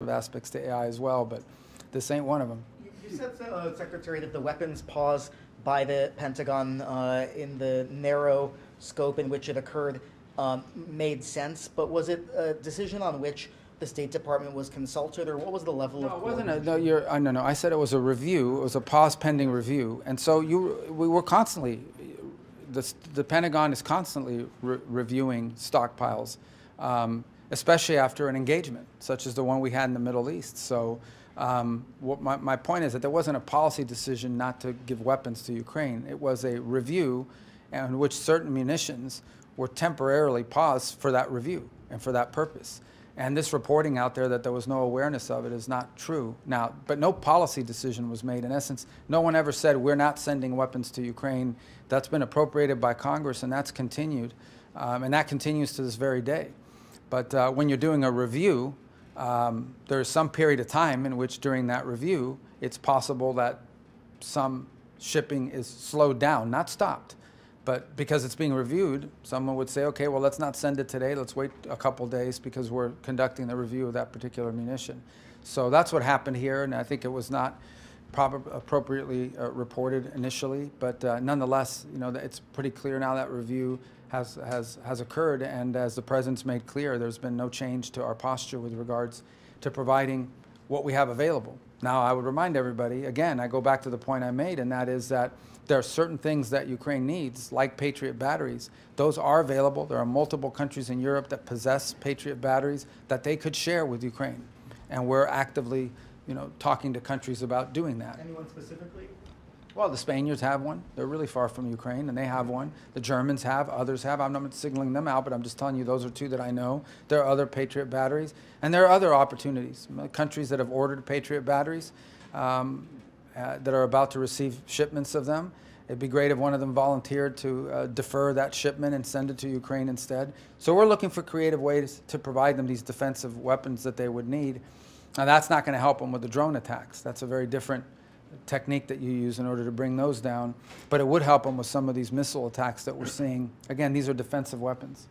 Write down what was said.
aspects to AI as well, but this ain't one of them. You said, Secretary, that the weapons pause by the Pentagon in the narrow scope in which it occurred made sense, but was it a decision on which the State Department was consulted, or what was the level of? No, it wasn't a, no, I said it was a review. It was a pause pending review, and so we were constantly, the Pentagon is constantly reviewing stockpiles, especially after an engagement such as the one we had in the Middle East. So my point is that there wasn't a policy decision not to give weapons to Ukraine. It was a review in which certain munitions were temporarily paused for that review and for that purpose. And this reporting out there that there was no awareness of it is not true. Now, but no policy decision was made. In essence, no one ever said we're not sending weapons to Ukraine. That's been appropriated by Congress, and that's continued. And that continues to this very day. But when you're doing a review, there's some period of time in which during that review, it's possible that some shipping is slowed down, not stopped. But because it's being reviewed, someone would say, okay, well, let's not send it today. Let's wait a couple days because we're conducting the review of that particular munition. So that's what happened here, and I think it was not appropriately reported initially. But nonetheless, you know, it's pretty clear now that review has occurred, and as the President's made clear, there's been no change to our posture with regards to providing what we have available. Now, I would remind everybody, again, I go back to the point I made, and that is that there are certain things that Ukraine needs, like Patriot batteries. Those are available. There are multiple countries in Europe that possess Patriot batteries that they could share with Ukraine. And we're actively, you know, talking to countries about doing that. Anyone specifically? Well, the Spaniards have one. They're really far from Ukraine, and they have one. The Germans have, others have. I'm not singling them out, but I'm just telling you those are two that I know. There are other Patriot batteries, and there are other opportunities. Countries that have ordered Patriot batteries that are about to receive shipments of them. It'd be great if one of them volunteered to defer that shipment and send it to Ukraine instead. So we're looking for creative ways to provide them these defensive weapons that they would need. Now, that's not going to help them with the drone attacks. That's a very different technique that you use in order to bring those down. But it would help them with some of these missile attacks that we're seeing. Again, these are defensive weapons.